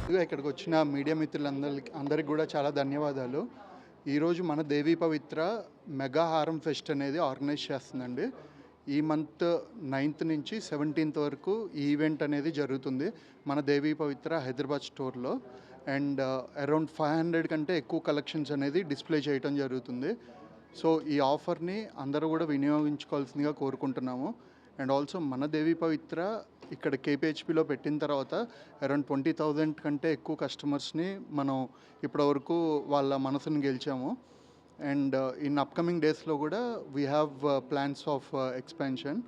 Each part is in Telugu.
ఇక్కడికి వచ్చిన మీడియా అందరికి కూడా చాలా ధన్యవాదాలు. ఈరోజు మన దేవీ పవిత్ర మెగా హారం ఫెస్ట్ అనేది ఆర్గనైజ్ చేస్తుందండి. ఈ మంత్ 9th నుంచి 17th వరకు ఈ ఈవెంట్ అనేది జరుగుతుంది మన దేవీ పవిత్ర హైదరాబాద్ స్టోర్లో. అండ్ అరౌండ్ 500 కంటే ఎక్కువ కలెక్షన్స్ అనేది డిస్ప్లే చేయడం జరుగుతుంది. సో ఈ ఆఫర్ని అందరూ కూడా వినియోగించుకోవాల్సిందిగా కోరుకుంటున్నాము. అండ్ ఆల్సో మన దేవీ పవిత్ర ఇక్కడ కేపీహెచ్పిలో పెట్టిన తర్వాత అరౌండ్ 20,000 కంటే ఎక్కువ కస్టమర్స్ని మనం ఇప్పటివరకు వాళ్ళ మనసుని గెలిచాము. అండ్ ఇన్ అప్కమింగ్ డేస్లో కూడా we have plans of expansion.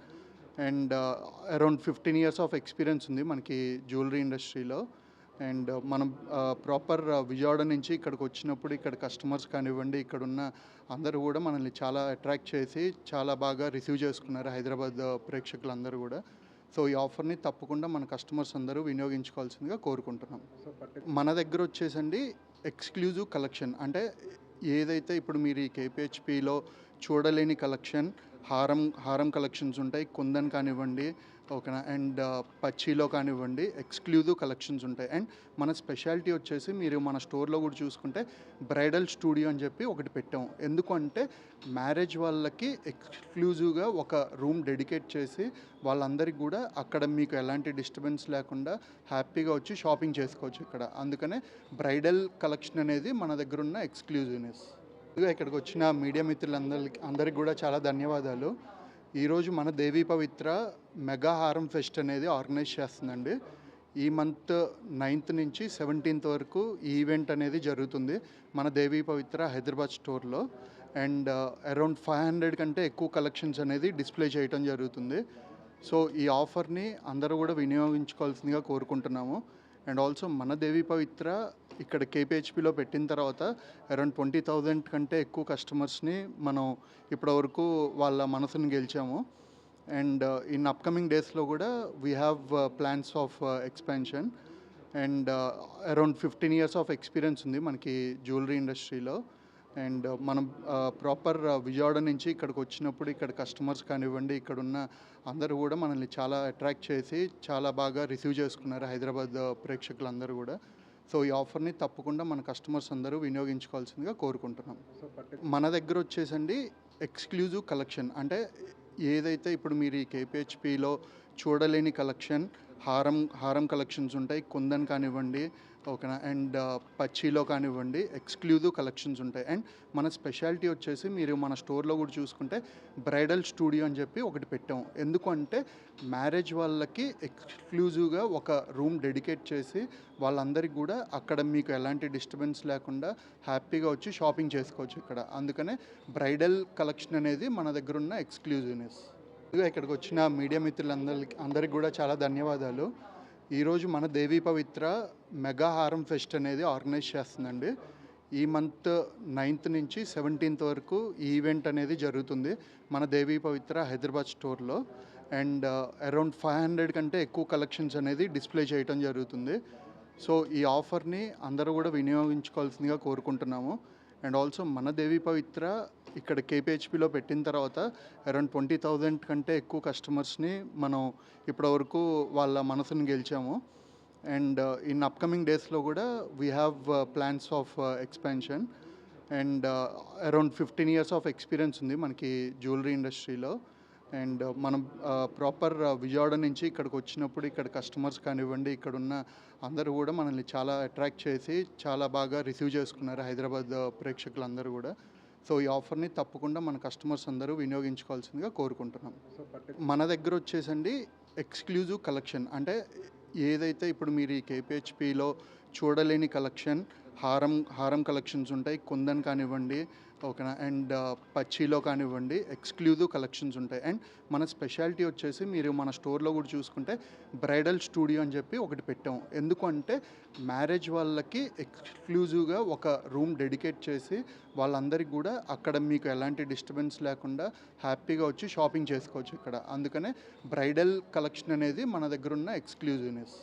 And around 15 years of experience ఉంది మనకి జ్యువెలరీ ఇండస్ట్రీలో. అండ్ మనం ప్రాపర్ విజయవాడ నుంచి ఇక్కడికి వచ్చినప్పుడు ఇక్కడ కస్టమర్స్ కానివ్వండి, ఇక్కడున్న అందరూ కూడా మనల్ని చాలా అట్రాక్ట్ చేసి చాలా బాగా రిసీవ్ చేసుకున్నారు హైదరాబాద్ ప్రేక్షకులందరూ కూడా. సో ఈ ఆఫర్ని తప్పకుండా మన కస్టమర్స్ అందరూ వినియోగించుకోవాల్సిందిగా కోరుకుంటున్నాం. మన దగ్గర వచ్చేసండి ఎక్స్క్లూజివ్ కలెక్షన్, అంటే ఏదైతే ఇప్పుడు మీరు ఈ కేపీహెచ్పిలో చూడలేని కలెక్షన్, హారం కలెక్షన్స్ ఉంటాయి, కుందన్ కానివ్వండి, ఓకేనా, అండ్ పచ్చిలో కానివ్వండి, ఎక్స్క్లూజివ్ కలెక్షన్స్ ఉంటాయి. అండ్ మన స్పెషాలిటీ వచ్చేసి మీరు మన స్టోర్లో కూడా చూసుకుంటే బ్రైడల్ స్టూడియో అని చెప్పి ఒకటి పెట్టాము. ఎందుకంటే మ్యారేజ్ వాళ్ళకి ఎక్స్క్లూజివ్గా ఒక రూమ్ డెడికేట్ చేసి వాళ్ళందరికీ కూడా అక్కడ మీకు ఎలాంటి డిస్టర్బెన్స్ లేకుండా హ్యాపీగా వచ్చి షాపింగ్ చేసుకోవచ్చు ఇక్కడ. అందుకనే బ్రైడల్ కలెక్షన్ అనేది మన దగ్గర ఉన్న ఎక్స్క్లూజివ్నెస్. ఇక్కడికి వచ్చిన మీడియా అందరికి కూడా చాలా ధన్యవాదాలు. ఈరోజు మన దేవీ పవిత్ర మెగా హారం ఫెస్ట్ అనేది ఆర్గనైజ్ చేస్తుందండి. ఈ మంత్ 9th నుంచి 17th వరకు ఈ ఈవెంట్ అనేది జరుగుతుంది మన దేవీ పవిత్ర హైదరాబాద్ స్టోర్లో. అండ్ అరౌండ్ 500 కంటే ఎక్కువ కలెక్షన్స్ అనేది డిస్ప్లే చేయడం జరుగుతుంది. సో ఈ ఆఫర్ని అందరూ కూడా వినియోగించుకోవాల్సిందిగా కోరుకుంటున్నాము. అండ్ ఆల్సో మన దేవీ పవిత్ర ఇక్కడ కేపీహెచ్పిలో పెట్టిన తర్వాత అరౌండ్ 20,000 కంటే ఎక్కువ కస్టమర్స్ని మనం ఇప్పటివరకు వాళ్ళ మనసుని గెలిచాము. అండ్ ఇన్ అప్కమింగ్ డేస్లో కూడా we have plans of expansion. And around 15 years of experience ఉంది మనకి జ్యువెలరీ ఇండస్ట్రీలో. అండ్ మనం ప్రాపర్ విజయవాడ నుంచి ఇక్కడికి వచ్చినప్పుడు ఇక్కడ కస్టమర్స్ కానివ్వండి, ఇక్కడున్న అందరూ కూడా మనల్ని చాలా అట్రాక్ట్ చేసి చాలా బాగా రిసీవ్ చేసుకున్నారు హైదరాబాద్ ప్రేక్షకులందరూ కూడా. సో ఈ ఆఫర్ని తప్పకుండా మన కస్టమర్స్ అందరూ వినియోగించుకోవాల్సిందిగా కోరుకుంటున్నాం. మన దగ్గర వచ్చేసండి ఎక్స్క్లూజివ్ కలెక్షన్, అంటే ఏదైతే ఇప్పుడు మీరు ఈ కేపీహెచ్పిలో చూడలేని కలెక్షన్, హారం కలెక్షన్స్ ఉంటాయి, కుందన్ కానివ్వండి, ఓకేనా, అండ్ పచ్చిలో కానివ్వండి, ఎక్స్క్లూజివ్ కలెక్షన్స్ ఉంటాయి. అండ్ మన స్పెషాలిటీ వచ్చేసి మీరు మన స్టోర్లో కూడా చూసుకుంటే బ్రైడల్ స్టూడియో అని చెప్పి ఒకటి పెట్టాము. ఎందుకంటే మ్యారేజ్ వాళ్ళకి ఎక్స్క్లూజివ్గా ఒక రూమ్ డెడికేట్ చేసి వాళ్ళందరికీ కూడా అక్కడ మీకు ఎలాంటి డిస్టర్బెన్స్ లేకుండా హ్యాపీగా వచ్చి షాపింగ్ చేసుకోవచ్చు ఇక్కడ. అందుకనే బ్రైడల్ కలెక్షన్ అనేది మన దగ్గర ఉన్న ఎక్స్క్లూజివ్నెస్. ఇక్కడికి వచ్చిన మీడియా అందరికి కూడా చాలా ధన్యవాదాలు. ఈరోజు మన దేవీ పవిత్ర మెగా హారం ఫెస్ట్ అనేది ఆర్గనైజ్ చేస్తుందండి. ఈ మంత్ 9th నుంచి 17th వరకు ఈ ఈవెంట్ అనేది జరుగుతుంది మన దేవీ పవిత్ర హైదరాబాద్ స్టోర్లో. అండ్ అరౌండ్ 500 కంటే ఎక్కువ కలెక్షన్స్ అనేది డిస్ప్లే చేయడం జరుగుతుంది. సో ఈ ఆఫర్ని అందరూ కూడా వినియోగించుకోవాల్సిందిగా కోరుకుంటున్నాము. అండ్ ఆల్సో మన దేవీ పవిత్ర ఇక్కడ కేపీహెచ్పిలో పెట్టిన తర్వాత అరౌండ్ 20,000 కంటే ఎక్కువ కస్టమర్స్ని మనం ఇప్పటివరకు వాళ్ళ మనసుని గెలిచాము. అండ్ ఇన్ అప్కమింగ్ డేస్లో కూడా we have plans of expansion. And around 15 years of experience ఉంది మనకి జ్యువెలరీ ఇండస్ట్రీలో. అండ్ మనం ప్రాపర్ విజయవాడ నుంచి ఇక్కడికి వచ్చినప్పుడు ఇక్కడ కస్టమర్స్ కానివ్వండి, ఇక్కడున్న అందరూ కూడా మనల్ని చాలా అట్రాక్ట్ చేసి చాలా బాగా రిసీవ్ చేసుకున్నారు హైదరాబాద్ ప్రేక్షకులందరూ కూడా. సో ఈ ఆఫర్ని తప్పకుండా మన కస్టమర్స్ అందరూ వినియోగించుకోవాల్సిందిగా కోరుకుంటున్నాం. మన దగ్గర వచ్చేసండి ఎక్స్క్లూజివ్ కలెక్షన్, అంటే ఏదైతే ఇప్పుడు మీరు ఈ కేపీహెచ్పిలో చూడలేని కలెక్షన్, హారం కలెక్షన్స్ ఉంటాయి, కుందన్ కానివ్వండి, ఓకేనా, అండ్ పచ్చిలో కానివ్వండి, ఎక్స్క్లూజివ్ కలెక్షన్స్ ఉంటాయి. అండ్ మన స్పెషాలిటీ వచ్చేసి మీరు మన స్టోర్లో కూడా చూసుకుంటే బ్రైడల్ స్టూడియో అని చెప్పి ఒకటి పెట్టాము. ఎందుకంటే మ్యారేజ్ వాళ్ళకి ఎక్స్క్లూజివ్గా ఒక రూమ్ డెడికేట్ చేసి వాళ్ళందరికీ కూడా అక్కడ మీకు ఎలాంటి డిస్టర్బెన్స్ లేకుండా హ్యాపీగా వచ్చి షాపింగ్ చేసుకోవచ్చు ఇక్కడ. అందుకనే బ్రైడల్ కలెక్షన్ అనేది మన దగ్గర ఉన్న ఎక్స్క్లూజివ్నెస్.